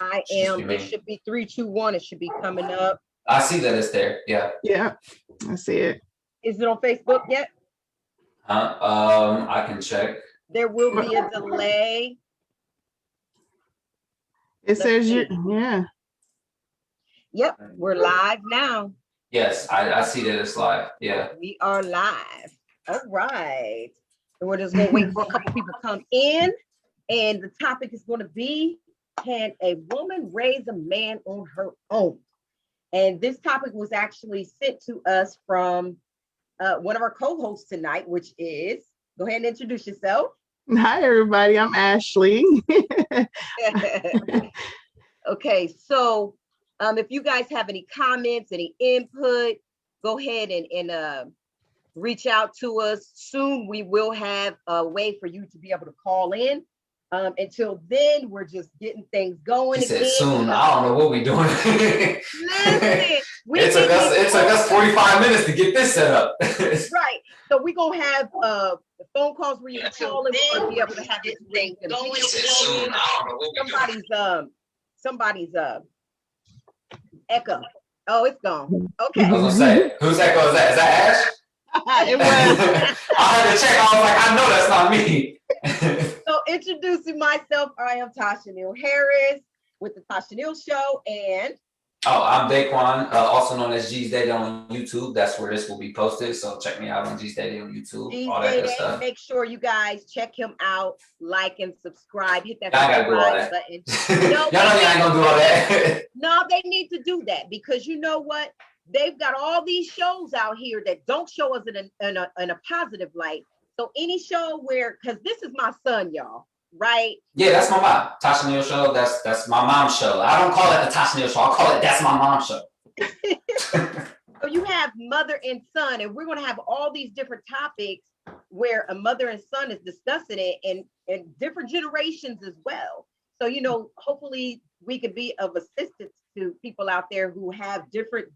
I am. It should be 3, 2, 1. It should be coming up. I see that it's there. Yeah. Yeah, I see it. Is it on Facebook yet? I can check. There will be a delay. It says you. Yeah. Yep, we're live now. Yes, I see that it's live. Yeah. We are live. All right. And we're just going to wait for a couple people to come in. And the topic is going to be, can a woman raise a man on her own? And this topic was actually sent to us from one of our co-hosts tonight, which is, go ahead and introduce yourself. Hi, everybody. I'm Ashley. Okay, so if you guys have any comments, any input, go ahead and reach out to us. Soon we will have a way for you to be able to call in. Until then, we're just getting things going. He said soon. I don't know what we're doing. Listen, it took us 45 minutes to get this set up. Right. So we're gonna have the phone calls where you can call and we're gonna be able to have this thing going. He said soon. I don't know what we're doing. Somebody's echo. Oh, it's gone. Okay. I was gonna say, whose echo is that? Is that Ash? It was. I had to check. I was like, I know that's not me. So introducing myself, I am Tasha Neal Harris with the Tasha Neal Show, and I'm Daquan, also known as G's Daddy on YouTube. That's where this will be posted. So check me out on G's Daddy on YouTube. G's all that Daddy, good stuff. make sure you guys check him out, like and subscribe. Hit that subscribe button. Y'all know you ain't gonna do all that. No, they need to do that because you know what? They've got all these shows out here that don't show us in a positive light. So any show where, because this is my son, y'all, right? Yeah, that's my mom. Tasha Neal Show. That's my mom's show. I don't call it the Tasha Neal Show. I call it That's My Mom's Show. So you have mother and son, and we're going to have all these different topics where a mother and son is discussing it, and different generations as well. So, you know, hopefully we can be of assistance to people out there who have different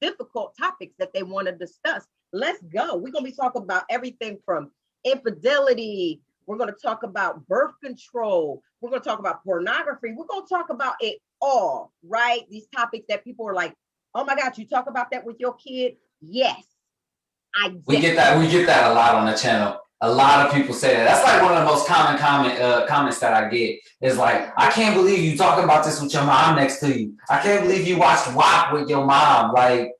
difficult topics that they want to discuss. Let's go. We're going to be talking about everything from infidelity. We're going to talk about birth control. We're going to talk about pornography. We're going to talk about it all, right? These topics that people are like, oh my God, you talk about that with your kid? Yes, I did. We get that a lot on the channel. A lot of people say that. That's like one of the most common comments that I get is like, I can't believe you talking about this with your mom next to you. I can't believe you watched WAP with your mom. Like,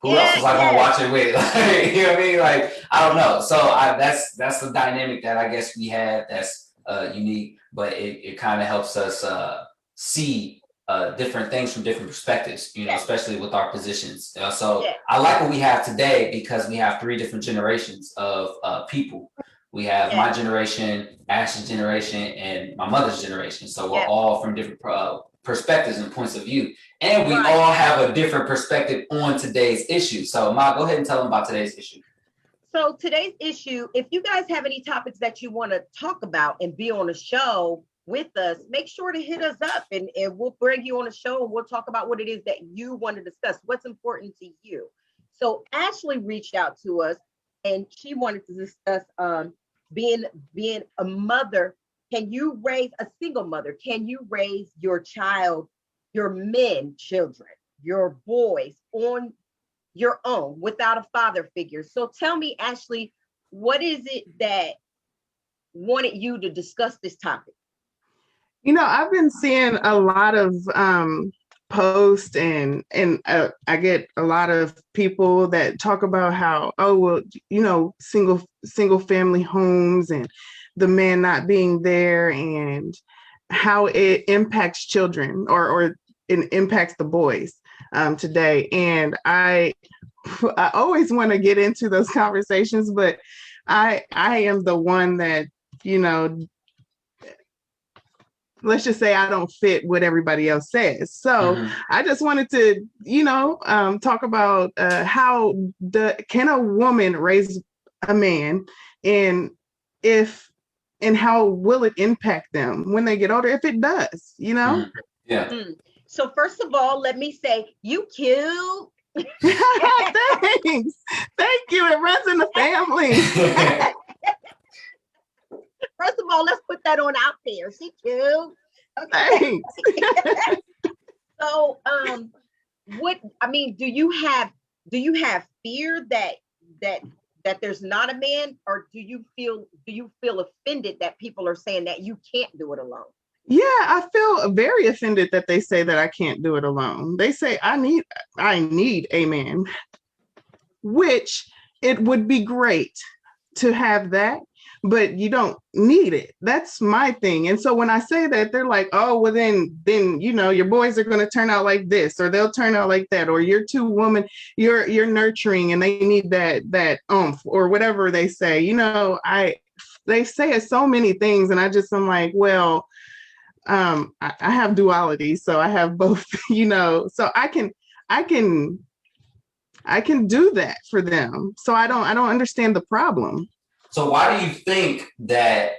who else was I gonna watch it with? Like, you know what I mean? Like, I don't know. So that's the dynamic that I guess we have that's unique, but it kind of helps us see different things from different perspectives, you know, especially with our positions. I like what we have today because we have 3 different generations of people. We have my generation, Ash's generation, and my mother's generation. So we're all from different perspectives and points of view. And we all have a different perspective on today's issue. So Ma, go ahead and tell them about today's issue. So today's issue, if you guys have any topics that you want to talk about and be on a show with us, make sure to hit us up and we'll bring you on a show and we'll talk about what it is that you want to discuss, what's important to you. So Ashley reached out to us and she wanted to discuss being a mother. Can you raise a single mother? Can you raise your child, your children, your boys on your own without a father figure? So tell me, Ashley, what is it that wanted you to discuss this topic? You know, I've been seeing a lot of posts and I get a lot of people that talk about how, oh, well, you know, single family homes and the man not being there and how it impacts children or it impacts the boys today. And I always want to get into those conversations, but I am the one that, you know, let's just say I don't fit what everybody else says. So I just wanted to, you know, talk about can a woman raise a man and how will it impact them when they get older, if it does, you know? So first of all, let me say, you cute. Thanks. Thank you. It runs in the family. First of all, let's put that on out there. She cute. Thanks. So, do you have fear that there's not a man, or do you feel offended that people are saying that you can't do it alone? Yeah, I feel very offended that they say that I can't do it alone. They say I need a man, which it would be great to have that, but you don't need it. That's my thing. And so when I say that, they're like, oh, well, then, your boys are going to turn out like this, or they'll turn out like that, or you're too woman, you're nurturing and they need that oomph, or whatever they say. They say so many things, and I'm like, well, I have duality, so I have both, so I can do that for them. So I don't understand the problem. So why do you think that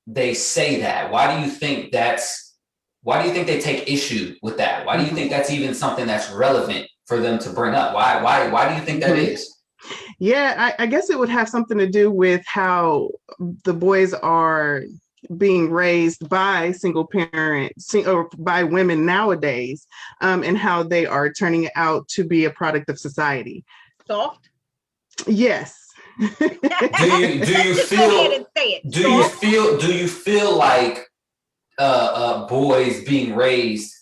they say that? Why do you think they take issue with that? Why do you think that's even something that's relevant for them to bring up? Why do you think that is? Yeah, I guess it would have something to do with how the boys are being raised by single parents or by women nowadays, and how they are turning out to be a product of society. Soft? Yes. Do you feel? Go ahead and say it. Do you feel like boys being raised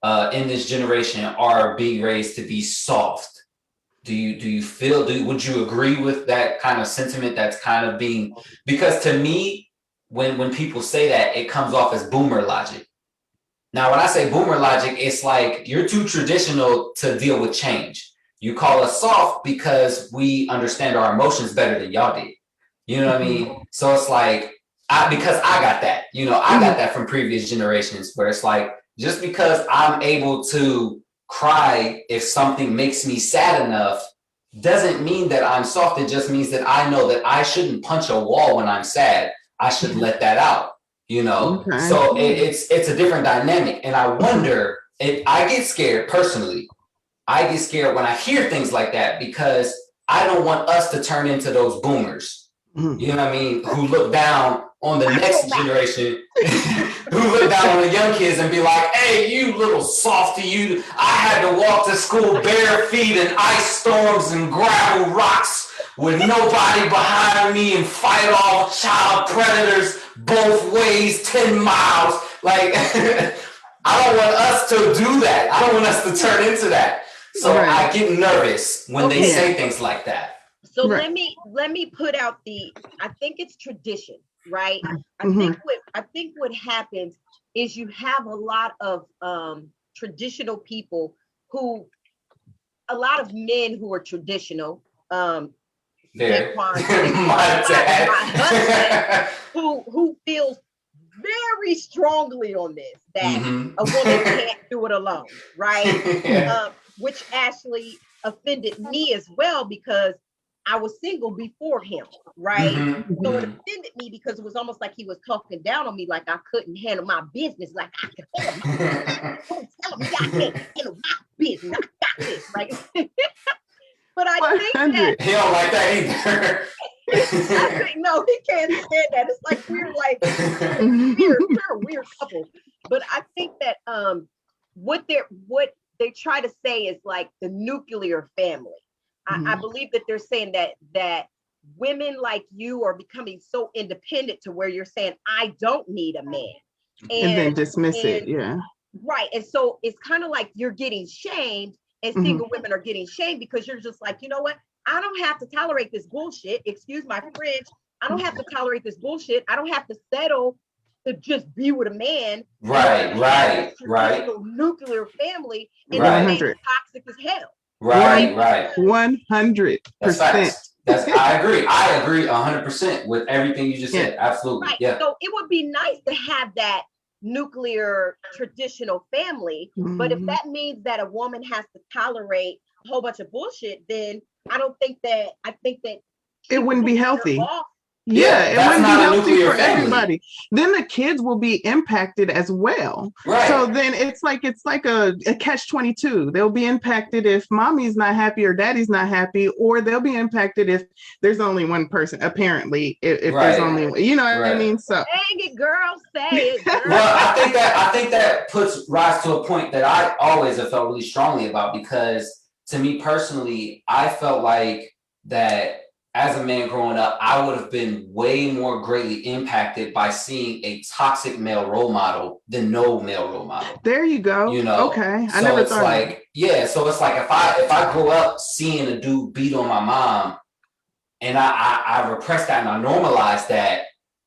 in this generation are being raised to be soft? Would you agree with that kind of sentiment that's kind of being, because to me, when people say that, it comes off as boomer logic. Now, when I say boomer logic, it's like you're too traditional to deal with change. You call us soft because we understand our emotions better than y'all did. You know what I mean? So it's like, because I got that, I got that from previous generations, where it's like, just because I'm able to cry if something makes me sad enough doesn't mean that I'm soft. It just means that I know that I shouldn't punch a wall when I'm sad. I should let that out, Okay. So it's a different dynamic. And I wonder, I get scared personally. I get scared when I hear things like that, because I don't want us to turn into those boomers, you know what I mean, who look down on the next generation, who look down on the young kids and be like, hey, you little softy, I had to walk to school bare feet in ice storms and gravel rocks with nobody behind me and fight off child predators both ways 10 miles. Like, I don't want us to do that. I don't want us to turn into that. So I get nervous when they say things like that. So let me put out I think it's tradition, right? I think what happens is you have a lot of traditional people a lot of men who are traditional. There. My husband, who feels very strongly on this, that a woman can't do it alone, right? Which actually offended me as well, because I was single before him, right? So it offended me because it was almost like he was talking down on me, like I couldn't handle my business, like I could handle tell me I can't handle my business. I got this, right? But I think that he don't like that either. I think no, he can't stand that. It's like we're a weird couple. But I think that what they try to say is like the nuclear family. I believe that they're saying that women like you are becoming so independent to where you're saying, I don't need a man. And then dismiss it, yeah. Right. And so it's kind of like you're getting shamed, and single women are getting shamed, because you're just like, you know what? I don't have to tolerate this bullshit. Excuse my French. I don't have to tolerate this bullshit. I don't have to settle to just be with a man. Right. Nuclear family, and it's toxic as hell. Right. 100%. I agree 100% with everything you just said. Absolutely. Right. Yeah. So it would be nice to have that nuclear traditional family, but if that means that a woman has to tolerate a whole bunch of bullshit, then I think that it wouldn't be healthy. Yeah, it that's wouldn't be not a healthy nuclear for family. everybody. Then the kids will be impacted as well. Right. So then it's like a catch-22. They'll be impacted if mommy's not happy or daddy's not happy, or they'll be impacted if there's only one person. Apparently, if there's Right. only, you know what I Right. mean. So Dang it, girl, say it, girl. Well, I think that puts rise to a point that I always have felt really strongly about, because to me personally, I felt like that as a man growing up, I would have been way more greatly impacted by seeing a toxic male role model than no male role model. there you go. You know, Okay, I so never it's thought of like, that. yeah, so it's like if I grew up seeing a dude beat on my mom, and I repressed that and I normalized that,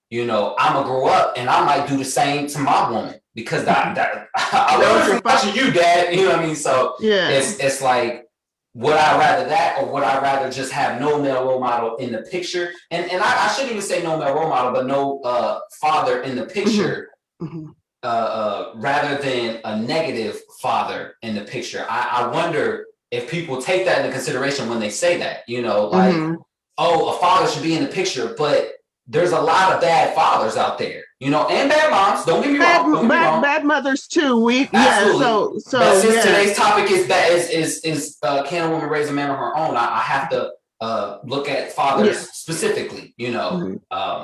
you know, I'm gonna grow up and I might do the same to my woman, because that I learned from watching you, Dad. You know what I mean? So Yeah. it's like, would I rather that, or would I rather just have no male role model in the picture? And I shouldn't even say no male role model, but no father in the picture, rather than a negative father in the picture. I wonder if people take that into consideration when they say that, you know, like, oh, a father should be in the picture, but there's a lot of bad fathers out there, you know, and bad moms. Don't get me wrong. Don't get me wrong. Bad mothers too. Absolutely. So but since today's topic is can a woman raise a man on her own, I have to look at fathers specifically, you know,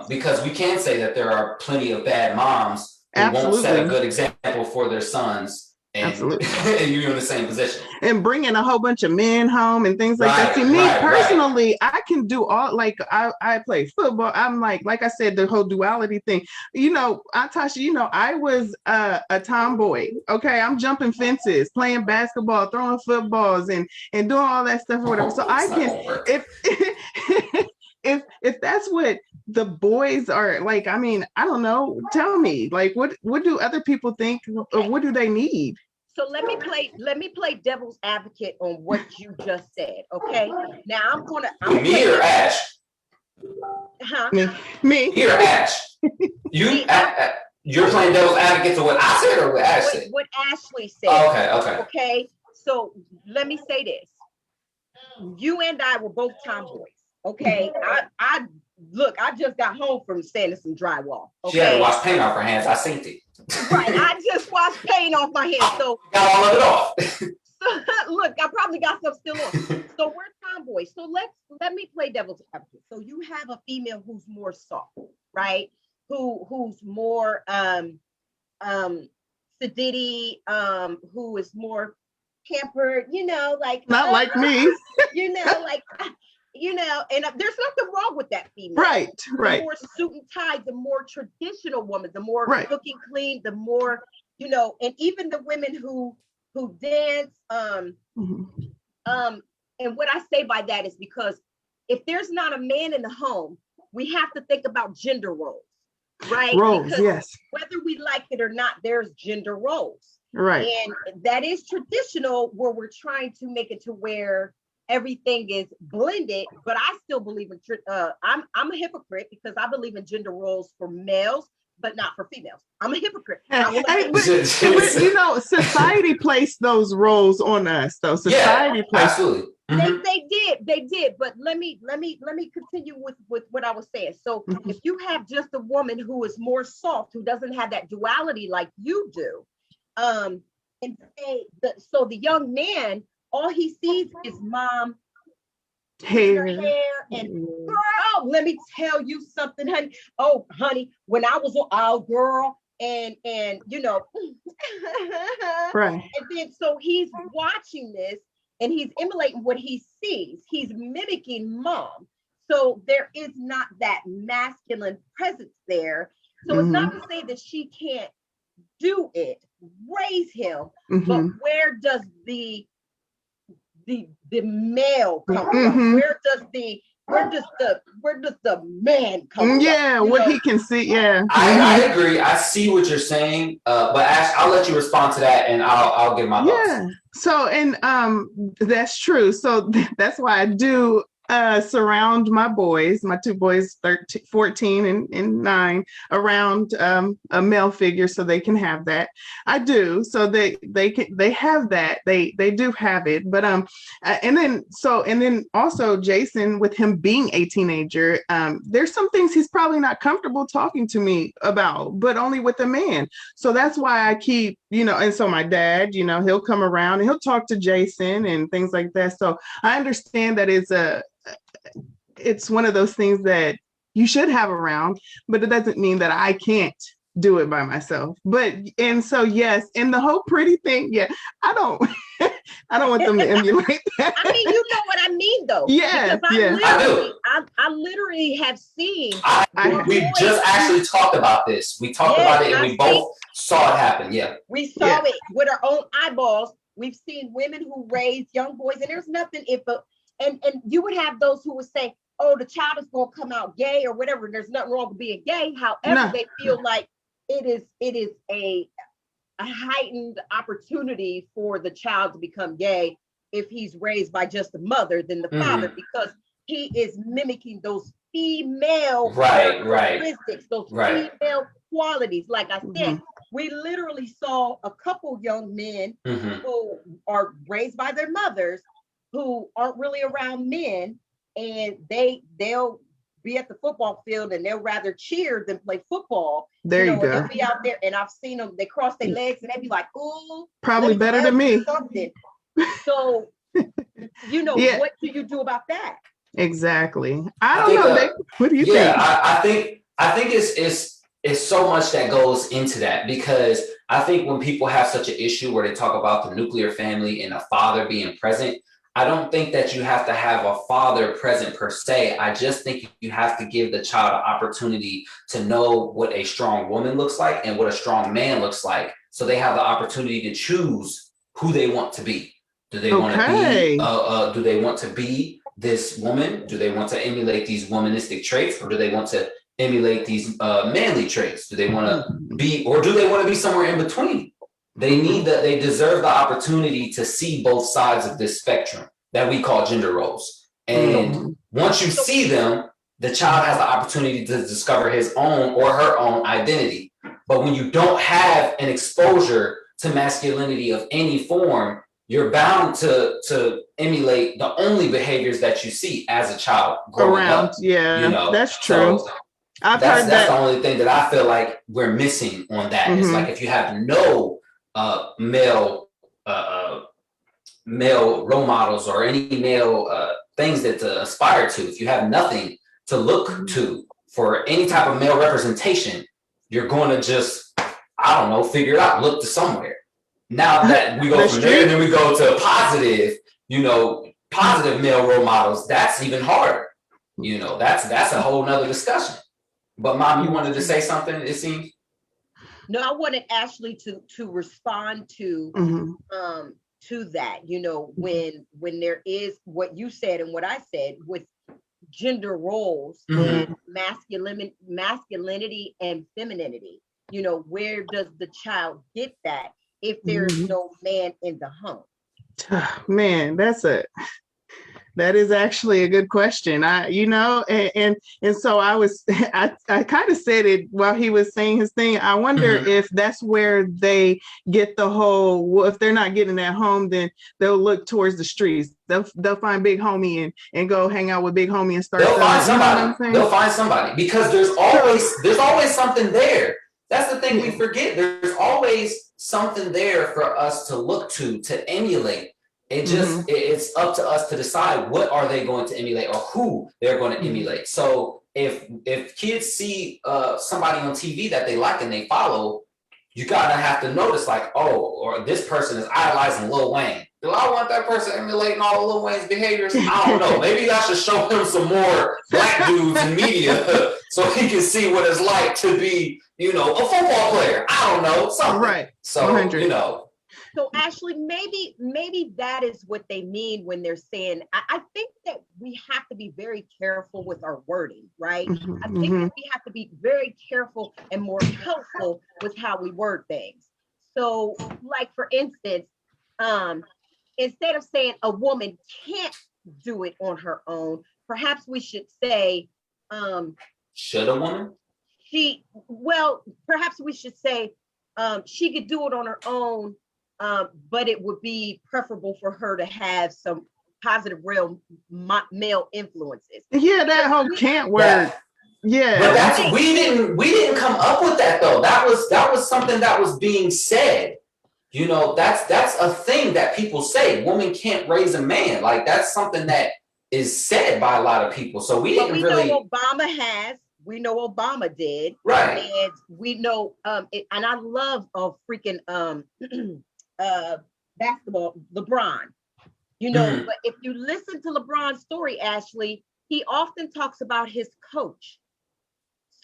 because we can say that there are plenty of bad moms who won't set a good example for their sons. And, and you're in the same position. And bringing a whole bunch of men home and things like that. See, me personally, I can do all, like, I play football. I'm like I said, the whole duality thing. You know, Tasha, you know, I was a tomboy. Okay, I'm jumping fences, playing basketball, throwing footballs, and doing all that stuff or whatever. So I can, if that's what the boys are like, I mean, I don't know. Tell me, like, what do other people think? What do they need? So let me play devil's advocate on what you just said. Okay. Now I'm gonna me or Ash? Huh? Me. Here, Ash. You're playing devil's advocate to what I said or what Ash said? What Ashley said. Oh, okay. So let me say this. You and I were both tomboys. Okay. I look, I just got home from sanding some drywall. Okay. She had to wash paint off her hands. I seen it. Right. I just washed paint off my hands. So got all of it off. So, look, I probably got some still on. So we're tomboys. So let me play devil's advocate. So you have a female who's more soft, right? Who's more sedity, who is more pampered, you know, like not like me. You know, like you know, and there's nothing wrong with that female. Right. The more suit and tie, the more traditional woman, the more cooking clean, the more, you know, and even the women who dance, and what I say by that is because if there's not a man in the home, we have to think about gender roles, right? Roles, because yes. Whether we like it or not, there's gender roles. Right. And that is traditional, where we're trying to make it to where everything is blended, but I still believe in I'm a hypocrite because I believe in gender roles for males, but not for females. I'm a hypocrite. But, you know, society placed those roles on us, though. Society placed. Absolutely. They did. But let me continue with what I was saying. So if you have just a woman who is more soft, who doesn't have that duality like you do, and say so the young man, all he sees is mom hair and girl, let me tell you something, honey. Oh, honey, when I was our girl, and you know, right. And then so he's watching this and he's emulating what he sees. He's mimicking mom. So there is not that masculine presence there. So it's not to say that she can't do it, raise him, but where does the male come from? Where does the man come from? Yeah, what he can see. Yeah, I agree. I see what you're saying, but Ash, I'll let you respond to that, and I'll give my thoughts. Yeah. So, and that's true. So that's why I do surround my boys, my two boys, 13, 14 and 9, around a male figure so they can have that. I do. So they have that. They do have it. But and then also Jason, with him being a teenager, there's some things he's probably not comfortable talking to me about, but only with a man. So that's why I keep, and so my dad, he'll come around and he'll talk to Jason and things like that. So I understand that it's one of those things that you should have around, but it doesn't mean that I can't do it by myself. And so yes, and the whole pretty thing, yeah, I don't I don't want them to emulate that. I mean, you know what I mean, though. Yeah, because I I literally have seen. We just actually talked about this. We talked about it, and we both saw it happen. Yeah, we saw it with our own eyeballs. We've seen women who raise young boys, and there's nothing and you would have those who would say, "Oh, the child is going to come out gay or whatever." And there's nothing wrong with being gay. However, they feel like it is a heightened opportunity for the child to become gay if he's raised by just the mother than the father, because he is mimicking those female characteristics, those female qualities. Like I said, we literally saw a couple young men who are raised by their mothers who aren't really around men, and they'll be at the football field and they'll rather cheer than play football. There you go. They'll be out there, and I've seen them, they cross their legs and they be like, "Ooh, probably better than me." Something. So, what do you do about that? Exactly. I don't know. What do you think? I think it's so much that goes into that, because I think when people have such an issue where they talk about the nuclear family and a father being present, I don't think that you have to have a father present per se. I just think you have to give the child an opportunity to know what a strong woman looks like and what a strong man looks like, so they have the opportunity to choose who they want to be. Do they want to be? Do they want to be this woman? Do they want to emulate these womanistic traits, or do they want to emulate these manly traits? Do they want to be, or do they want to be somewhere in between? They deserve the opportunity to see both sides of this spectrum that we call gender roles. And once you see them, the child has the opportunity to discover his own or her own identity. But when you don't have an exposure to masculinity of any form, you're bound to emulate the only behaviors that you see as a child growing up. Yeah, that's true. So that's the only thing that I feel like we're missing on that. It's like, if you have no male role models or any male things that to aspire to, if you have nothing to look to for any type of male representation, you're going to just, I don't know, figure it out, look to somewhere. Now that we go from there, and then we go to positive male role models, that's even harder. That's a whole nother discussion. But Mom, you wanted to say something, it seems? No, I wanted Ashley to respond to that. When there is what you said and what I said with gender roles and masculinity and femininity. Where does the child get that if there's no man in the home? Man, that is actually a good question. And so I kind of said it while he was saying his thing. I wonder if that's where they get the whole, well, if they're not getting at home, then they'll look towards the streets. They'll find Big Homie and go hang out with Big Homie and start. They'll find somebody. They'll find somebody, because there's always something there. That's the thing we forget. There's always something there for us to look to emulate. It just it's up to us to decide what are they going to emulate or who they're going to emulate. So if kids see somebody on TV that they like and they follow, you gotta have to notice, like, oh, or this person is idolizing Lil Wayne. Do I want that person emulating all of Lil Wayne's behaviors? I don't know. Maybe I should show him some more black dudes in media so he can see what it's like to be, a football player. I don't know, something. Right. So 100. So Ashley, maybe that is what they mean when they're saying, I think that we have to be very careful with our wording, right? I think that we have to be very careful and more helpful with how we word things. So, like, for instance, instead of saying a woman can't do it on her own, perhaps we should say, should a woman? Perhaps we should say she could do it on her own, but it would be preferable for her to have some positive real male influences. Yeah, that whole can't word. Yeah. But that's we didn't come up with that though. That was something that was being said. You know, that's a thing that people say. Woman can't raise a man. Like that's something that is said by a lot of people. So we didn't really know Obama has. We know Obama did. Right. And we know and I love freaking basketball, LeBron. You know, but if you listen to LeBron's story, Ashley, he often talks about his coach.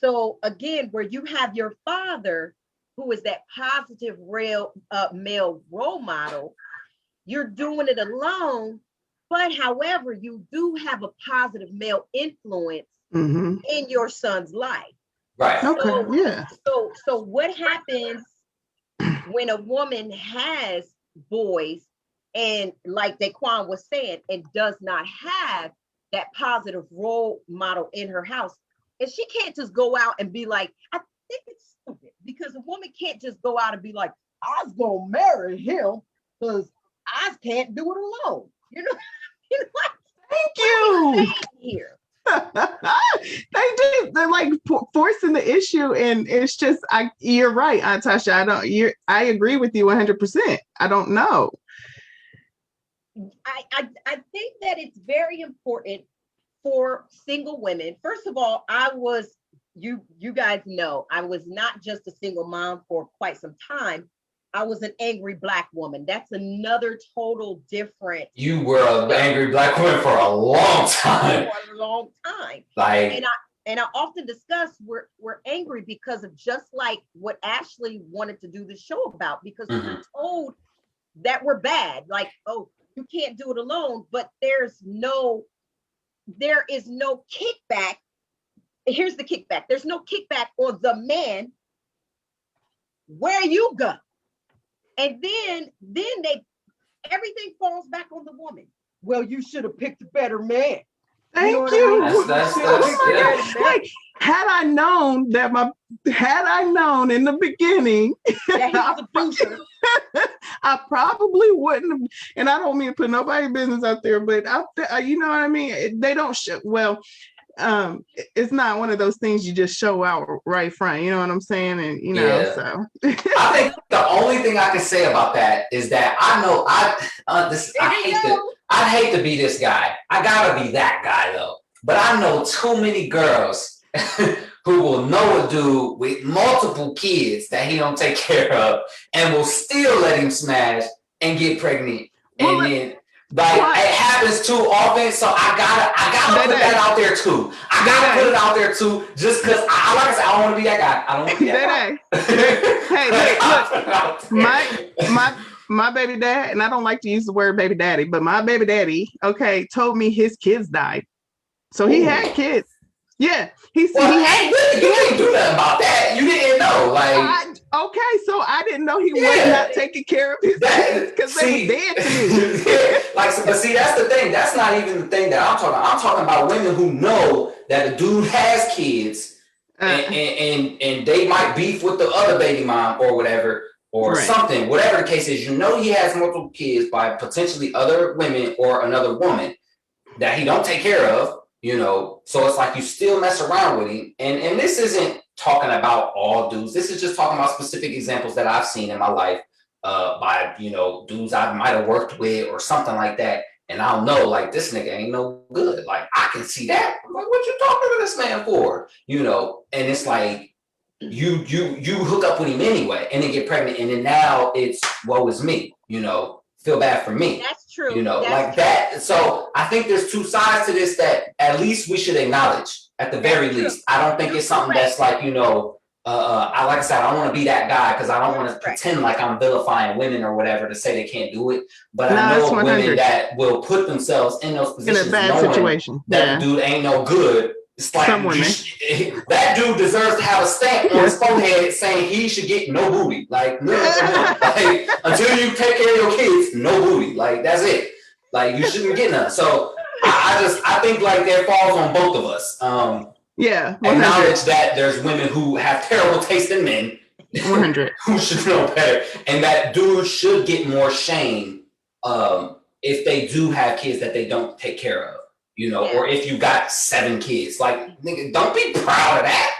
So again, where you have your father, who is that positive real male role model, you're doing it alone. But however, you do have a positive male influence in your son's life. Right. Okay. Yeah. So what happens when a woman has boys and, like Daquan was saying, and does not have that positive role model in her house? And she can't just go out and be like, I think it's stupid, because a woman can't just go out and be like, I was gonna marry him because I can't do it alone. You know what? Thank you. Here. They're like forcing the issue, and it's just you're right, Aunt Tasha. I agree with you 100%. I don't know. I think that it's very important for single women. First of all, you guys know, I was not just a single mom for quite some time. I was an angry Black woman. That's another total different. You were an angry Black woman for a long time. For a long time. Like, and I often discuss we're angry because of just like what Ashley wanted to do the show about, because we're told that we're bad. Like, oh, you can't do it alone, but there is no kickback. Here's the kickback. There's no kickback on the man where you go. And then everything falls back on the woman. Well, you should have picked a better man. Thank you. That's like, had I known in the beginning, I probably wouldn't have. And I don't mean to put nobody's business out there, but you know what I mean? They don't show well. It's not one of those things you just show out right front, you know what I'm saying? And you know, so I think the only thing I can say about that is that I hate to be this guy. I gotta be that guy though. But I know too many girls who will know a dude with multiple kids that he don't take care of and will still let him smash and get pregnant. And then it happens too often, so I gotta put that out there too. I gotta put it out there too, just because like I said, I don't want to be that guy. I don't want to be that guy. Hey, look, my baby dad, and I don't like to use the word baby daddy, but my baby daddy, told me his kids died, so he had kids. Yeah, he said he had. You didn't do nothing about that. You didn't know, like. So I didn't know he was not taking care of his kids because they were dead to me. But see, that's the thing. That's not even the thing that I'm talking about. I'm talking about women who know that the dude has kids and they might beef with the other baby mom or whatever or something. Whatever the case is, you know he has multiple kids by potentially other women or another woman that he don't take care of. You know, so it's like you still mess around with him. And this isn't talking about all dudes. This is just talking about specific examples that I've seen in my life by, dudes I might have worked with or something like that. And I'll know, like, this nigga ain't no good. Like, I can see that. I'm like, what you talking to this man for? And it's like, you hook up with him anyway and then get pregnant. And then now it's, woe is me, feel bad for me. That's true. That. So I think there's two sides to this that at least we should acknowledge at the very least. I don't think it's something that's like, like I said, I don't want to be that guy because I don't want to pretend like I'm vilifying women or whatever to say they can't do it. But I know women that will put themselves in those positions in a bad situation. That dude ain't no good. It's like that dude deserves to have a stamp on his forehead saying he should get no booty. Like, no, like, until you take care of your kids, no booty. Like, that's it. Like, you shouldn't get none. So I I think like it falls on both of us. Yeah, 100. Acknowledge that there's women who have terrible taste in men 100. who should know better, and that dudes should get more shame if they do have kids that they don't take care of, or if you got 7 kids. Like, nigga, don't be proud of that.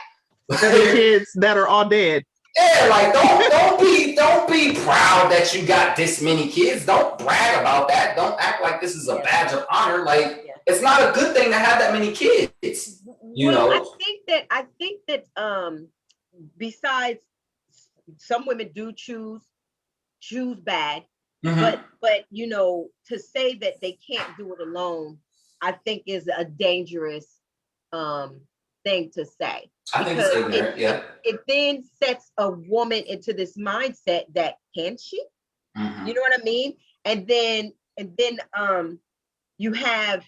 7 kids that are all dead. Yeah, like don't be proud that you got this many kids. Don't brag about that. Don't act like this is a badge of honor. Like, it's not a good thing to have that many kids. I think that besides some women do choose bad, but to say that they can't do it alone, I think is a dangerous thing to say. I think it's ignorant, it then sets a woman into this mindset that can she? You know what I mean? And then you have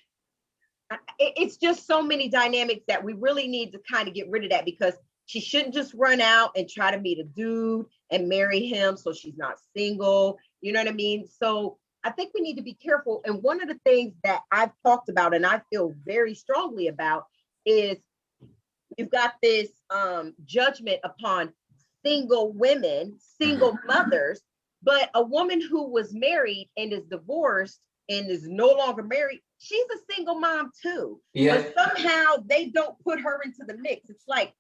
it's just so many dynamics that we really need to kind of get rid of that, because she shouldn't just run out and try to meet a dude and marry him so she's not single. You know what I mean? So I think we need to be careful. And one of the things that I've talked about and I feel very strongly about is you've got this judgment upon single women, single mothers, but a woman who was married and is divorced and is no longer married, she's a single mom too. Yeah. But somehow they don't put her into the mix. It's like,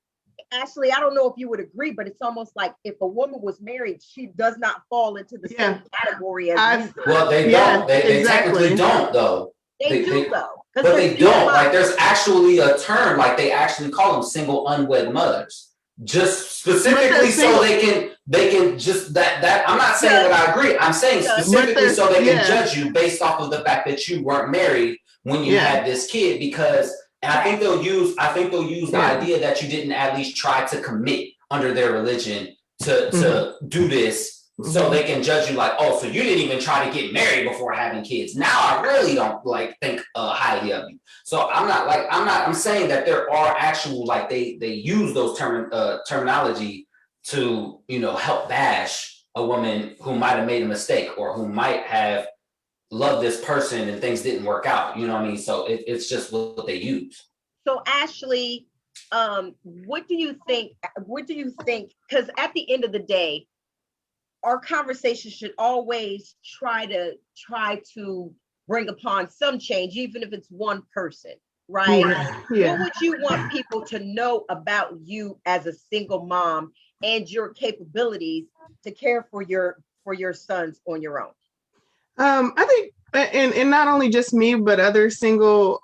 Ashley, I don't know if you would agree, but it's almost like if a woman was married, she does not fall into the same category as well, they don't. They technically don't, though. They do though. But they don't. Like, there's actually a term, like they actually call them single unwed mothers, just specifically so they can just that. I'm not saying that I agree. I'm saying specifically so they can judge you based off of the fact that you weren't married when you had this kid, because. And I think they'll use the idea that you didn't at least try to commit under their religion to do this, so they can judge you like, oh, so you didn't even try to get married before having kids. Now I really don't think highly of you. So I'm saying that there are actual, like, they use those terminology to help bash a woman who might have made a mistake or who might have love this person and things didn't work out, you know what I mean? So it's just what they use. So Ashley, what do you think? Because at the end of the day, our conversation should always try to bring upon some change, even if it's one person, right? What would you want people to know about you as a single mom and your capabilities to care for your sons on your own? I think, and not only just me, but other single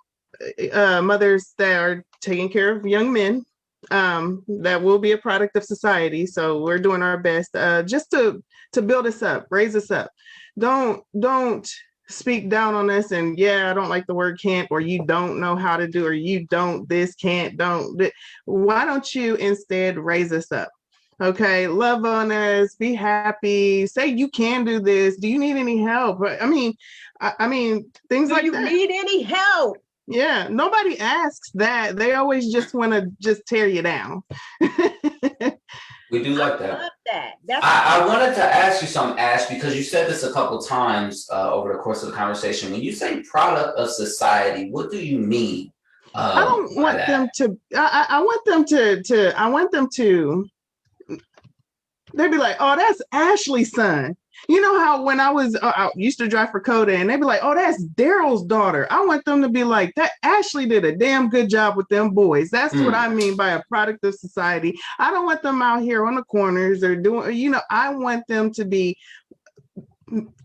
mothers that are taking care of young men, that will be a product of society. So we're doing our best just to build us up, raise us up. Don't speak down on us. And I don't like the word can't, or you don't know how to do, or you don't this, can't, don't. Why don't you instead raise us up? Okay, love on us, be happy, say you can do this. Do you need any help? I mean things like that. Do you need any help? Yeah, nobody asks that. They always just want to just tear you down. We do like that. I love that. I wanted to ask you something, Ash, because you said this a couple times over the course of the conversation. When you say product of society, what do you mean? I don't want them to. I want them to. They'd be like, oh, that's Ashley's son. You know how when I used to drive for Coda, and they'd be like, oh, that's Daryl's daughter. I want them to be like, that Ashley did a damn good job with them boys. That's what I mean by a product of society. I don't want them out here on the corners or doing, I want them to be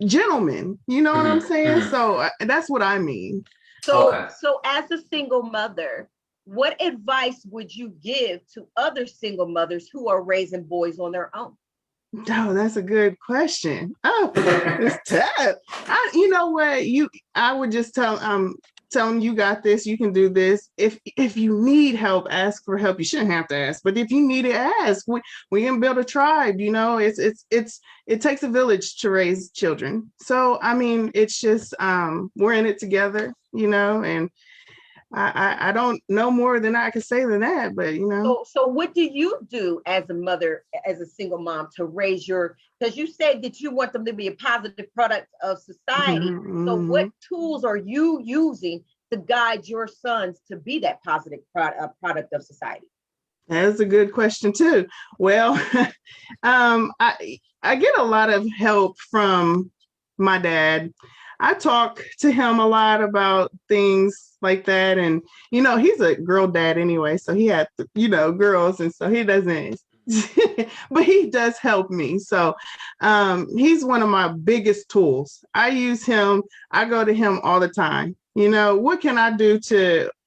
gentlemen. You know what I'm saying? So that's what I mean. So as a single mother, what advice would you give to other single mothers who are raising boys on their own? Oh, that's a good question. Oh, it's tough. You know what? I would just tell them you got this, you can do this. If you need help, ask for help. You shouldn't have to ask, but if you need it, ask. We can build a tribe. It takes a village to raise children. So I mean, it's just we're in it together, and I don't know more than I can say than that, but So what do you do as a mother, as a single mom, to raise because you said that you want them to be a positive product of society. So what tools are you using to guide your sons to be that positive product of society? That's a good question too. Well, I get a lot of help from my dad. I talk to him a lot about things like that, and he's a girl dad anyway, so he had girls, and so he doesn't. But he does help me. So he's one of my biggest tools. I use him. I go to him all the time. What can I do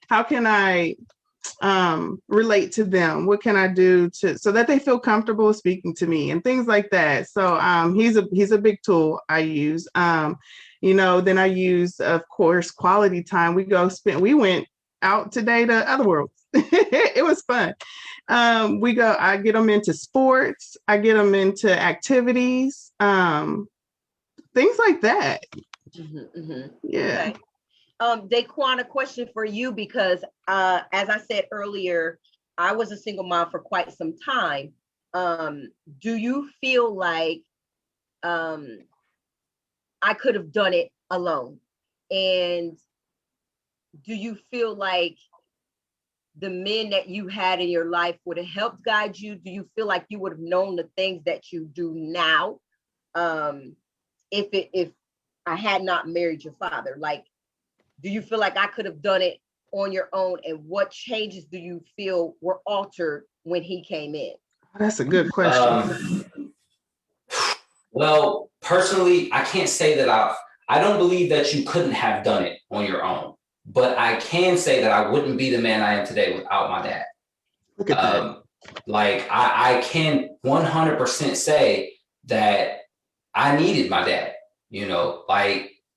how can I relate to them? What can I do so that they feel comfortable speaking to me and things like that? So he's a big tool I use. Then I use, of course, quality time. We went out today to other worlds. It was fun. I get them into sports. I get them into activities, things like that. Yeah. Okay. Daquan, a question for you, because as I said earlier, I was a single mom for quite some time. Do you feel like I could have done it alone? And do you feel like the men that you had in your life would have helped guide you? Do you feel like you would have known the things that you do now if I had not married your father? Like, do you feel like I could have done it on your own? And what changes do you feel were altered when he came in? That's a good question. Well, personally, I can't say that I don't believe that you couldn't have done it on your own, but I can say that I wouldn't be the man I am today without my dad. Look at that. Like I can 100% say that I needed my dad,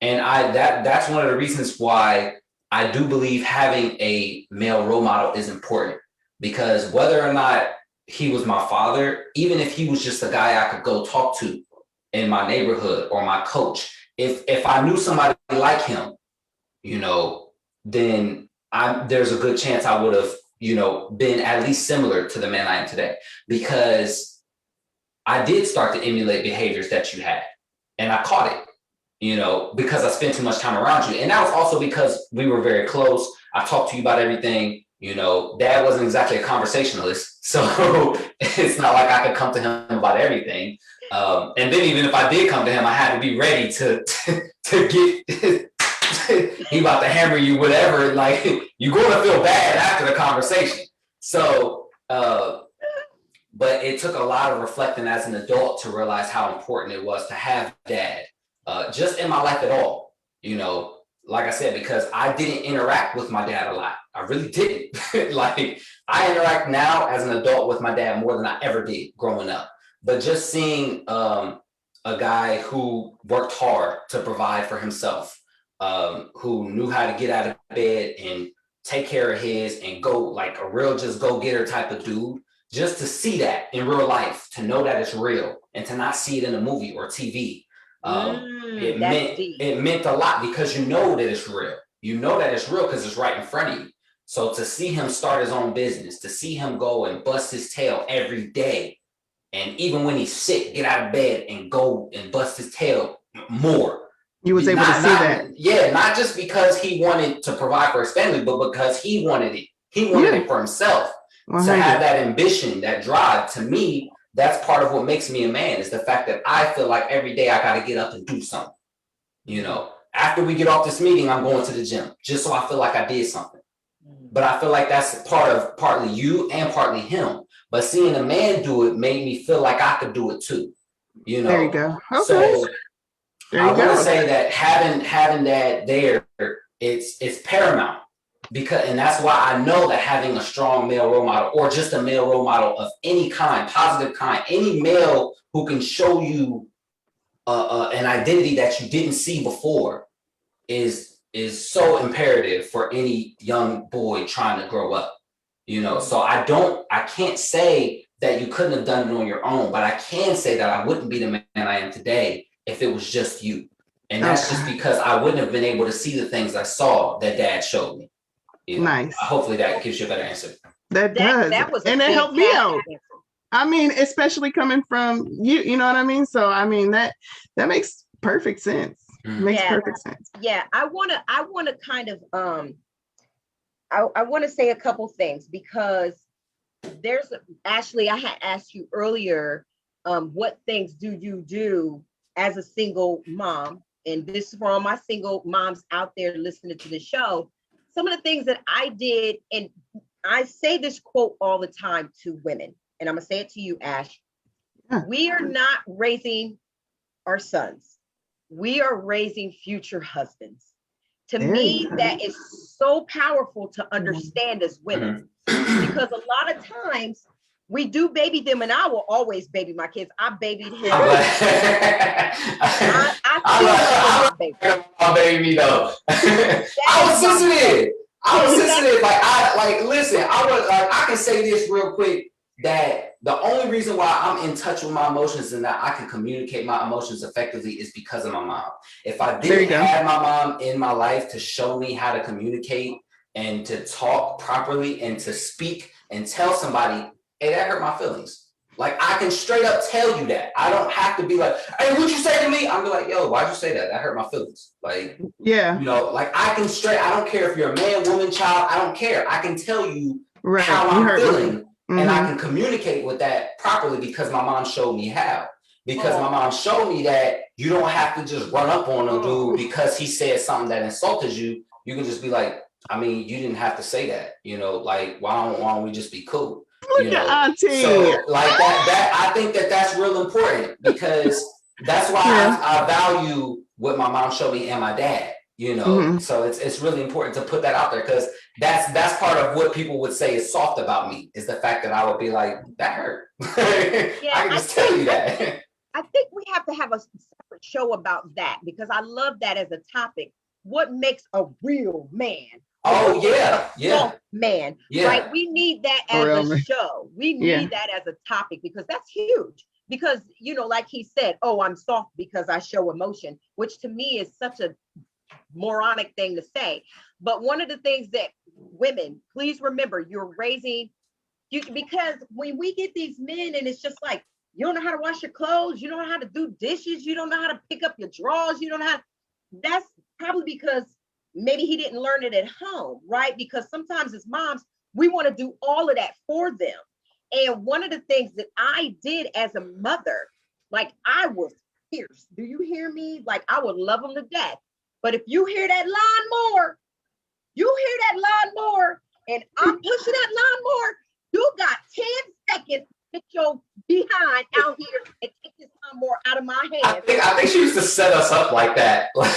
and that's one of the reasons why I do believe having a male role model is important, because whether or not he was my father, even if he was just a guy I could go talk to in my neighborhood or my coach, if I knew somebody like him, then there's a good chance I would have, been at least similar to the man I am today, because I did start to emulate behaviors that you had, and I caught it. Because I spent too much time around you. And that was also because we were very close. I talked to you about everything. Dad wasn't exactly a conversationalist. So it's not like I could come to him about everything. And then even if I did come to him, I had to be ready to get, he about to hammer you, whatever. Like, you're going to feel bad after the conversation. So, but it took a lot of reflecting as an adult to realize how important it was to have dad. Just in my life at all, like I said, because I didn't interact with my dad a lot. I really didn't. Like, I interact now as an adult with my dad more than I ever did growing up. But just seeing a guy who worked hard to provide for himself, who knew how to get out of bed and take care of his and go, like a real just go-getter type of dude, just to see that in real life, to know that it's real and to not see it in a movie or TV. It meant a lot, because you know that it's real. You know that it's real because it's right in front of you. So to see him start his own business, to see him go and bust his tail every day, and even when he's sick, get out of bed and go and bust his tail more. You was able to see that. Yeah, not just because he wanted to provide for his family, but because he wanted it. He wanted it for himself. 100. To have that ambition, that drive, to me, that's part of what makes me a man, is the fact that I feel like every day I got to get up and do something. After we get off this meeting, I'm going to the gym just so I feel like I did something. But I feel like that's partly you and partly him. But seeing a man do it made me feel like I could do it too. There you go. Okay. So I want to say that having that there, it's paramount. And that's why I know that having a strong male role model, or just a male role model of any kind, positive kind, any male who can show you an identity that you didn't see before, is so imperative for any young boy trying to grow up. So I can't say that you couldn't have done it on your own, but I can say that I wouldn't be the man I am today if it was just you. And that's just because I wouldn't have been able to see the things I saw that dad showed me. Nice. Hopefully that gives you a better answer. That does. And it helped me out. I mean, especially coming from you, you know what I mean? So, I mean, that makes perfect sense. Makes perfect sense. Yeah, I wanna kind of I want to say a couple things because there's Ashley, I had asked you earlier, what things do you do as a single mom? And this is for all my single moms out there listening to the show. Some of the things that I did, and I say this quote all the time to women, and I'm gonna say it to you, Ash. Yeah. We are not raising our sons. We are raising future husbands. To me, that is so powerful to understand as women, because a lot of times we do baby them, and I will always baby my kids. I babied him. I my baby though. I was sensitive. Listen, I can say this real quick, that the only reason why I'm in touch with my emotions and that I can communicate my emotions effectively is because of my mom. If I didn't have my mom in my life to show me how to communicate and to talk properly and to speak and tell somebody, hey, that hurt my feelings. Like, I can straight up tell you that. I don't have to be like, hey, what'd you say to me? I'm be like, yo, why'd you say that? That hurt my feelings. Like, yeah, you know, like I don't care if you're a man, woman, child, I don't care. I can tell you how I'm feeling. And I can communicate with that properly because my mom showed me how. Because my mom showed me that you don't have to just run up on a dude because he said something that insulted you. You can just be like, I mean, you didn't have to say that. You know, like, why don't we just be cool? Look at Auntie. So like that, I think that's real important because that's why I value what my mom showed me and my dad. You know, so it's really important to put that out there because that's part of what people would say is soft about me is the fact that I would be like, that hurt. I can just tell you that. I think we have to have a separate show about that because I love that as a topic. What makes a real man? Oh yeah, soft man, right? We need that as a show. We need that as a topic because that's huge. Because, you know, like he said, oh, I'm soft because I show emotion, which to me is such a moronic thing to say. But one of the things that women, please remember, you're raising you, because when we get these men and it's just like, you don't know how to wash your clothes, you don't know how to do dishes, you don't know how to pick up your drawers, you don't know how to, that's probably because maybe he didn't learn it at home, right? Because sometimes as moms, we want to do all of that for them. And one of the things that I did as a mother, like I was fierce. Do you hear me? Like I would love them to death. But if you hear that lawnmower, and I'm pushing that lawnmower, you got 10 seconds to get your behind out here and take this lawnmower out of my hand. I think she used to set us up like that. Like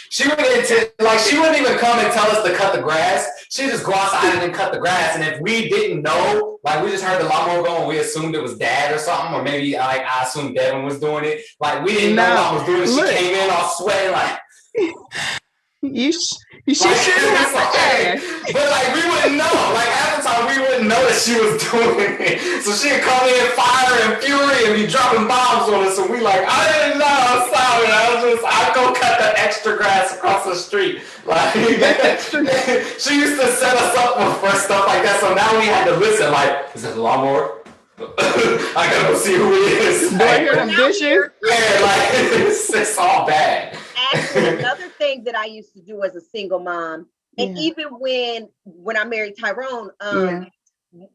she wouldn't even come and tell us to cut the grass. She'd just go outside and cut the grass. And if we didn't know, like we just heard the lawnmower go and we assumed it was dad or something, or maybe like I assumed Devin was doing it. Like we didn't know I was doing it. She came in all sweating like you should have like, but like we wouldn't know. Like half the time we wouldn't know that she was doing it. So she'd come in fire and fury and be dropping bombs on us. And we like, I didn't know. I'm sorry. I'd go cut the extra grass across the street. Like she used to set us up for stuff like that. So now we had to listen. Like, is it a lawnmower? I gotta go see who it is. Do I hear them dishes? Yeah, like it's all bad. Actually, another thing that I used to do as a single mom, and even when I married Tyrone,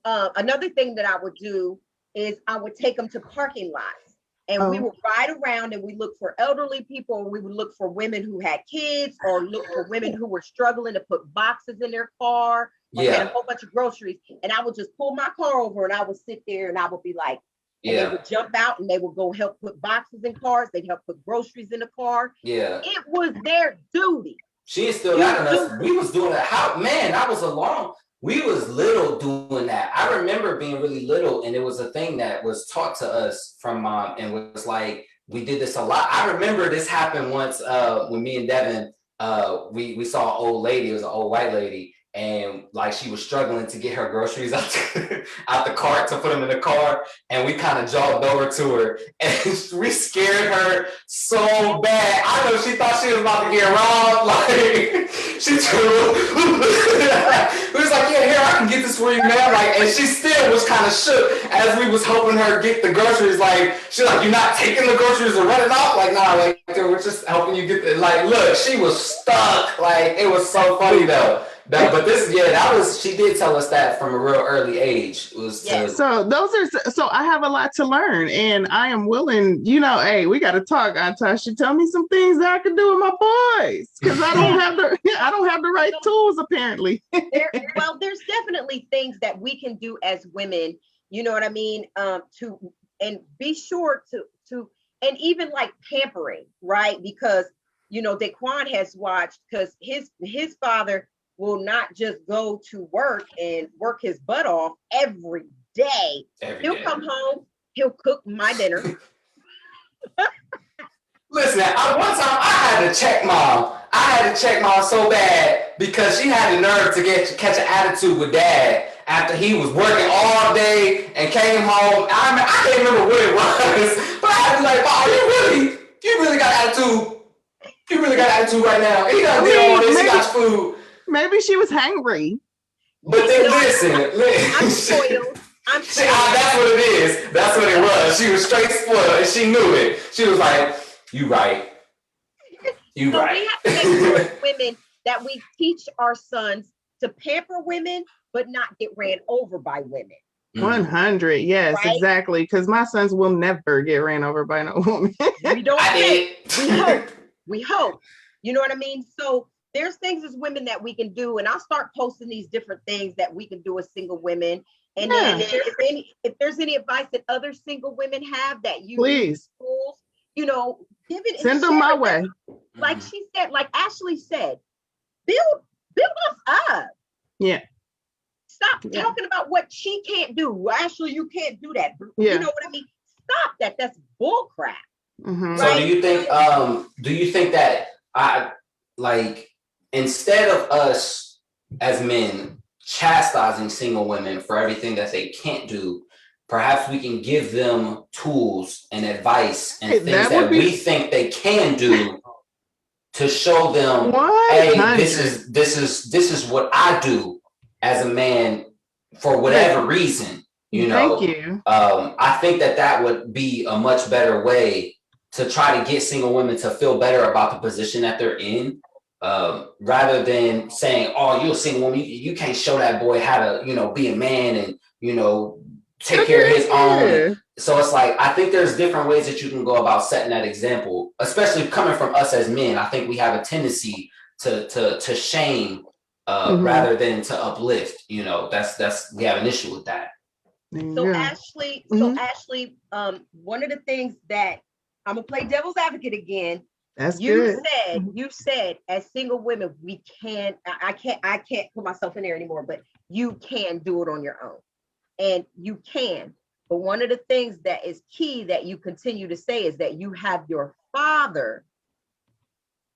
another thing that I would do is I would take them to parking lots, and we would ride around and we look for elderly people, or we would look for women who had kids, or look for women who were struggling to put boxes in their car, or had a whole bunch of groceries, and I would just pull my car over and I would sit there and I would be like, and they would jump out and they would go help put boxes in cars. They'd help put groceries in the car. Yeah. It was their duty. She is still got us. We was doing that. I was alone. We was little doing that. I remember being really little and it was a thing that was taught to us from mom and was like, we did this a lot. I remember this happened once when me and Devin, we saw an old lady. It was an old white lady. and like she was struggling to get her groceries out the cart to put them in the car, and we kind of jogged over to her, and we scared her so bad. I know she thought she was about to get robbed. Like she was like, "Yeah, here, I can get this for you, man." Like, and she still was kind of shook as we was helping her get the groceries. Like, she's like, "You're not taking the groceries and running off?" Like, nah, like we're just helping you get the. Like, look, she was stuck. Like, it was so funny though. But this, that was, she did tell us that from a real early age. It was so I have a lot to learn, and I am willing, hey, we got to talk, Tasha. Tell me some things that I can do with my boys, because I don't have the right tools apparently. There's definitely things that we can do as women, you know what I mean, and be sure to and even like pampering, right? Because Daquan has watched, because his father will not just go to work and work his butt off every day. He'll come home, he'll cook my dinner. Listen, one time I had to check mom. So bad because she had the nerve to catch an attitude with dad after he was working all day and came home. I can't remember what it was, but I had to be like, "Mom, you really got attitude. You really got attitude right now. He done did all this. He got food." Maybe she was hangry. But then listen. I'm spoiled. That's what it is. That's what it was. She was straight spoiled, and she knew it. She was like, "You right. You so right." We have to make sure as women that we teach our sons to pamper women, but not get ran over by women. 100, yes, right? Exactly. Because my sons will never get ran over by no woman. We don't. We hope. You know what I mean? So there's things as women that we can do, and I'll start posting these different things that we can do as single women. And then if there's any advice that other single women have that you please, schools, give it. Send them my way. Like she said, like Ashley said, build us up. Yeah. Stop talking about what she can't do. Ashley, you can't do that. Yeah. You know what I mean? Stop that. That's bull crap. Mm-hmm. So do you think that instead of us as men chastising single women for everything that they can't do, perhaps we can give them tools and advice and things that we think they can do to show them, 100. Hey, this is what I do as a man for whatever reason. Thank you. I think that would be a much better way to try to get single women to feel better about the position that they're in, rather than saying, "Oh, you're a single woman. You can't show that boy how to, be a man and, take care of his own." So it's like, I think there's different ways that you can go about setting that example, especially coming from us as men. I think we have a tendency to shame rather than to uplift. That's we have an issue with that. So Ashley, one of the things that I'm gonna play devil's advocate again. That's good. You said as single women, we can't, I can't put myself in there anymore, but you can do it on your own. And you can. But one of the things that is key that you continue to say is that you have your father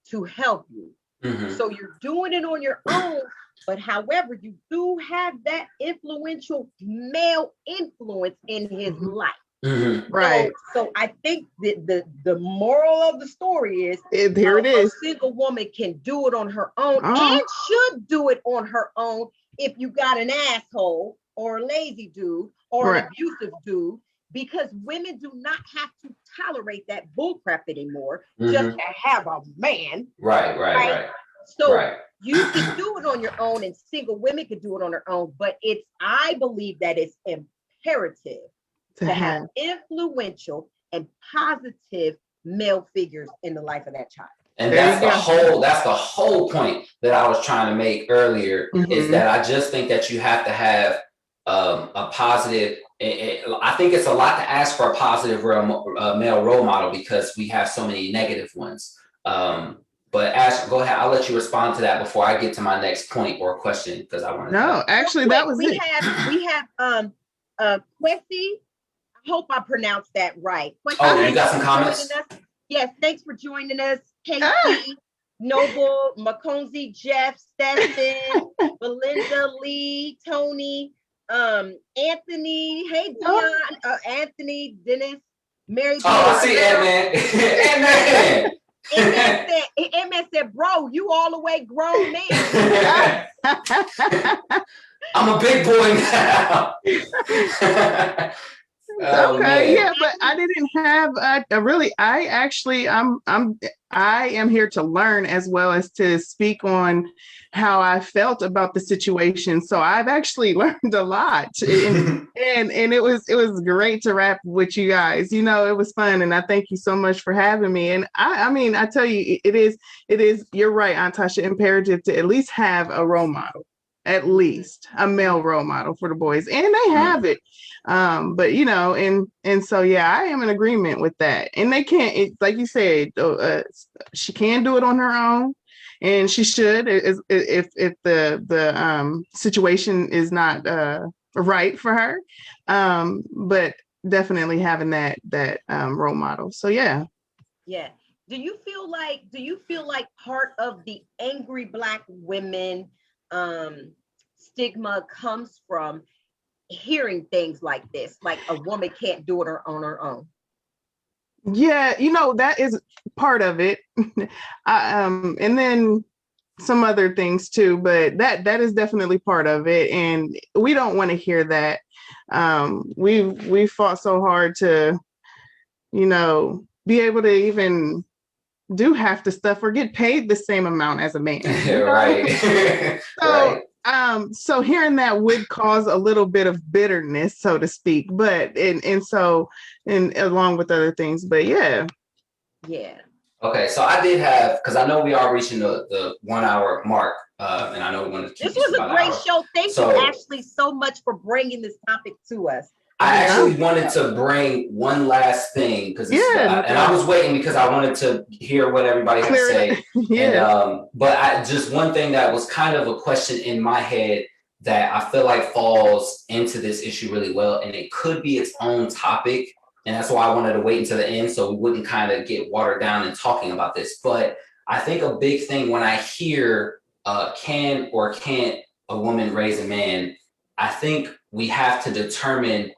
to help you. Mm-hmm. So you're doing it on your own, but however, you do have that influential male influence in his life. Mm-hmm. Right. So I think that the moral of the story is here it is. A single woman can do it on her own and should do it on her own if you got an asshole or a lazy dude or an abusive dude, because women do not have to tolerate that bullcrap anymore just to have a man. Right. So you can do it on your own, and single women can do it on their own, but I believe that it's imperative to have influential and positive male figures in the life of that child. And that's the whole point that I was trying to make earlier, is that I just think that you have to have a positive. I think it's a lot to ask for a positive male role model because we have so many negative ones. But Ash, go ahead. I'll let you respond to that before I get to my next point or question, because I want to. No, actually, that was it. We have Quessy. I hope I pronounced that right. You got some comments? Yes, thanks for joining us, Casey. Noble, Mackenzie, Jeff, Stephen, Belinda, Lee, Tony, Anthony, hey Dion, Anthony, Dennis, Mary. Oh, I see Ant-Man. Ant-Man said, bro, you all the way grown man. I'm a big boy now. Oh, okay, man. yeah, but I didn't have I am here to learn as well as to speak on how I felt about the situation. So I've actually learned a lot, and it was great to rap with you guys. You know, it was fun, and I thank you so much for having me. And I mean, I tell you, it is. You're right, Aunt Tasha, imperative to at least have a role model, at least a male role model for the boys, and they have it. But you know, and so yeah, I am in agreement with that. And they can't, like you said, she can do it on her own, and she should if the situation is not right for her. But definitely having that role model. So yeah. Yeah. Do you feel like part of the angry Black women stigma comes from hearing things like this, like a woman can't do it on her own? Yeah, you know, that is part of it. And then some other things too, but that is definitely part of it, and we don't want to hear that. We fought so hard to, you know, be able to even do half the stuff or get paid the same amount as a man. You know? Right. So, right. So hearing that would cause a little bit of bitterness, so to speak, but and along with other things, but yeah. Okay, so I did have, because I know we are reaching the 1 hour mark, and I know we want to keep this was a great show. Thank you, Ashley, so much for bringing this topic to us. I actually wanted to bring one last thing, because and I was waiting because I wanted to hear what everybody had to say. And but just one thing that was kind of a question in my head that I feel like falls into this issue really well, and it could be its own topic. And that's why I wanted to wait until the end so we wouldn't kind of get watered down in talking about this. But I think a big thing when I hear can or can't a woman raise a man, I think we have to determine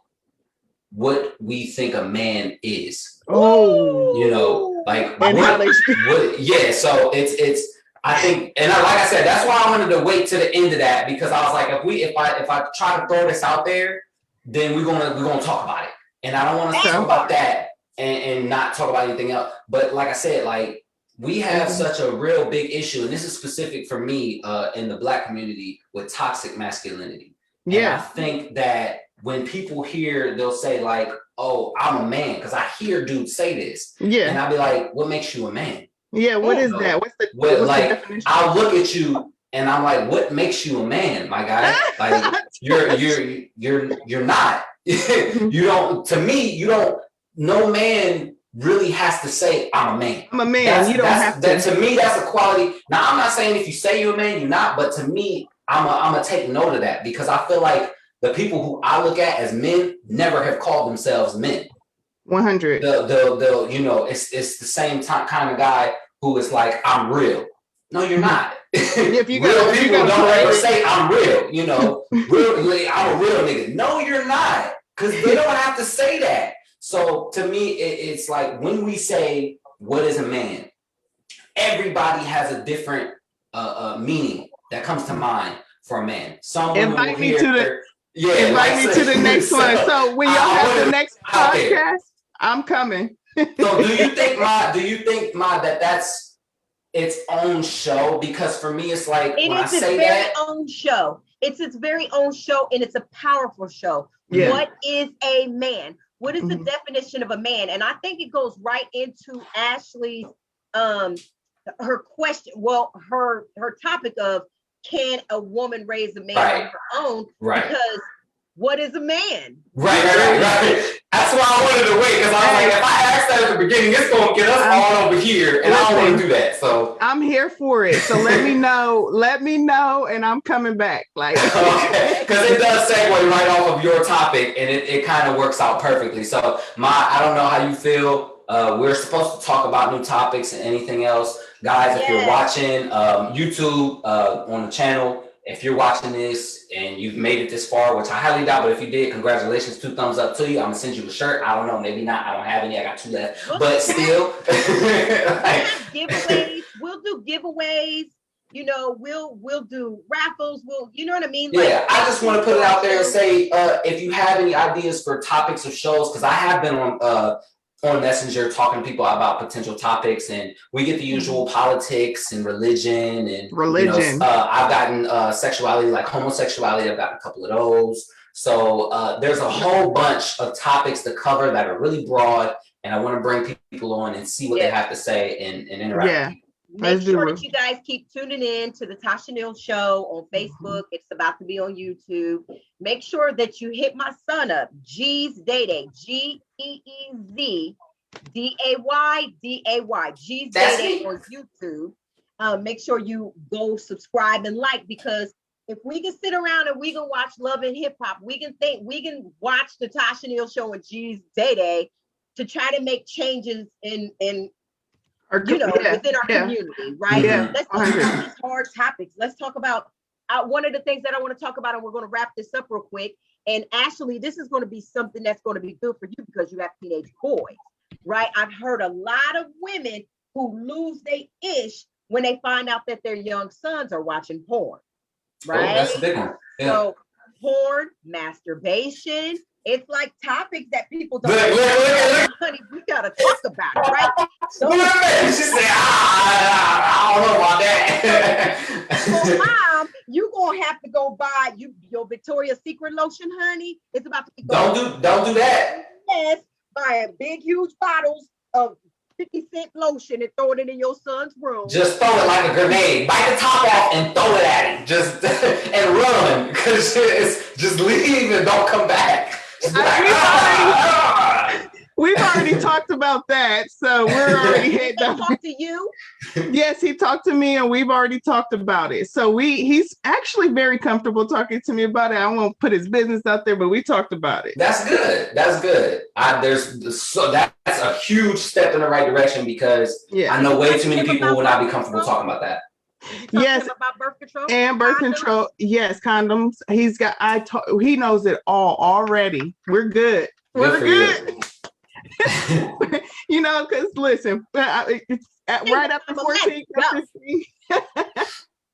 what we think a man is. Oh, you know, like what, yeah. So it's I think, and like I said, that's why I wanted to wait to the end of that, because I was like, if I try to throw this out there, then we're gonna talk about it. And I don't want to talk about that and not talk about anything else. But like I said, like we have such a real big issue, and this is specific for me in the Black community, with toxic masculinity. Yeah. And I think that when people hear, they'll say like, oh, I'm a man, because I hear dudes say this. Yeah. And I'll be like, what makes you a man? Yeah, what is that? What's the definition? I'll look at you and I'm like, what makes you a man, my guy? Like you're not. You don't, to me, you don't, no man really has to say I'm a man. I'm a man. You don't have to. To me, that's a quality. Now, I'm not saying if you say you're a man, you're not, but to me, I'm gonna take note of that, because I feel like the people who I look at as men never have called themselves men. 100. They'll you know, it's the same kind of guy who is like, I'm real. No, you're not. If you real people don't ever say I'm real, you know, really, I'm a real nigga. No, you're not, because they don't have to say that. So to me, it's like when we say what is a man, everybody has a different meaning that comes to mind for a man. Some women will hear, invite me to the next one. So when y'all have the next podcast, I'm coming. So do you think that's its own show? Because for me, it's like when I say that, own show. It's its very own show, and it's a powerful show. Yeah. What is a man? What is the definition of a man? And I think it goes right into Ashley's her question. Well, her topic of, can a woman raise a man on her own? Right. Because what is a man? Right. That's why I wanted to wait, because I was like, if I ask that at the beginning, it's gonna get us all over here, and I don't want to do that. So I'm here for it. So let me know, and I'm coming back. Like, okay, because it does segue right off of your topic, and it kind of works out perfectly. So I don't know how you feel. We're supposed to talk about new topics and anything else. Guys, if you're watching YouTube on the channel, if you're watching this and you've made it this far, which I highly doubt, but if you did, congratulations, 2 thumbs up to you. I'm gonna send you a shirt. I don't know, maybe not. I don't have any. I got 2 left, but still. Giveaways. We'll do giveaways. You know, we'll do raffles. You know what I mean? Yeah, I just want to put it out there and say, if you have any ideas for topics of shows, because I have been on Messenger talking to people about potential topics, and we get the usual politics and religion and You know, I've gotten sexuality, like homosexuality. I've gotten a couple of those. So there's a whole bunch of topics to cover that are really broad, and I want to bring people on and see what they have to say and interact. Yeah. Make sure that you guys keep tuning in to the Tasha Neal Show on Facebook. It's about to be on YouTube. Make sure that you hit my son up, G's Day Day, GEEZ DAYDAY, G's Day Day on YouTube. Make sure you go subscribe and like, because if we can sit around and we can watch Love and Hip Hop, we can watch the Tasha Neal Show and G's Day Day to try to make changes in within our community, right? Yeah. Let's talk about these hard topics. Let's talk about one of the things that I want to talk about, and we're going to wrap this up real quick. And Ashley, this is going to be something that's going to be good for you because you have teenage boys, right? I've heard a lot of women who lose their ish when they find out that their young sons are watching porn, right? Oh, that's a big one. Yeah. So porn, masturbation, it's like topics that people don't honey, we gotta talk about it, right? So, she said, I don't know about that. So mom, you gonna have to go buy your Victoria's Secret lotion, honey. It's about to be don't do that. Yes, buying big huge bottles of 50-cent lotion and throwing it in your son's room. Just throw it like a grenade. Bite the top off and throw it at him. Just and run, because just leave and don't come back. We've already talked about that, so we're already heading down. Talk to you? Yes, he talked to me, and we've already talked about it. So he's actually very comfortable talking to me about it. I won't put his business out there, but we talked about it. That's good. That's good. That's a huge step in the right direction, because I know way too many people who will not be comfortable talking about that. Yes, about birth control and birth control. Yes, condoms. He knows it all already. We're good. We're good. You know, because listen, it's right after 14.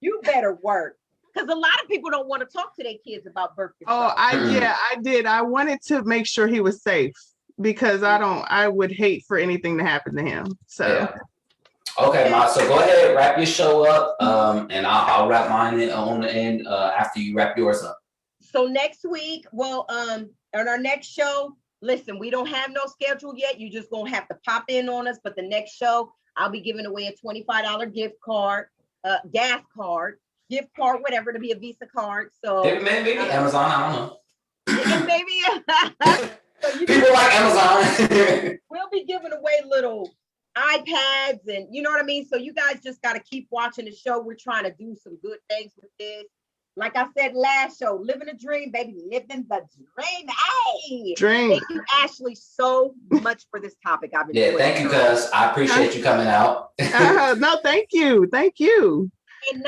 You better work, because a lot of people don't want to talk to their kids about birth control. Oh, I did. I wanted to make sure he was safe, because I would hate for anything to happen to him. So. Yeah. Okay, Ma, so go ahead, wrap your show up, and I'll wrap mine on the end after you wrap yours up. So next week, on our next show, listen, we don't have no schedule yet. You just gonna have to pop in on us. But the next show, I'll be giving away a $25 gift card, gas card, gift card, whatever, to be a Visa card. So maybe Amazon, I don't know. Maybe so people like Amazon. We'll be giving away little iPads, and you know what I mean? So you guys just got to keep watching the show. We're trying to do some good things with this. Like I said last show, living a dream, baby, living the dream. Hey, dream. Thank you, Ashley, so much for this topic. I've enjoyed it. Thank you, cuz I appreciate you coming out. No, thank you. And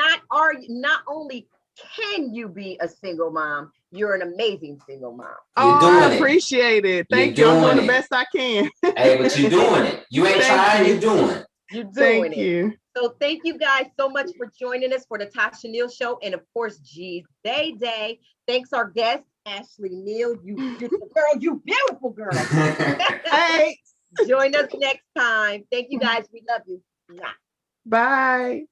not only can you be a single mom, you're an amazing single mom. I appreciate it. Thank you. I'm doing the best I can. Hey, but you're doing it. You ain't trying, you're doing it. You're doing Thank you. So thank you guys so much for joining us for the Tasha Neal Show, and of course, G's Day Day. Thanks our guest, Ashley Neal. You beautiful girl. You beautiful girl. Hey. Join us next time. Thank you guys. We love you. Bye.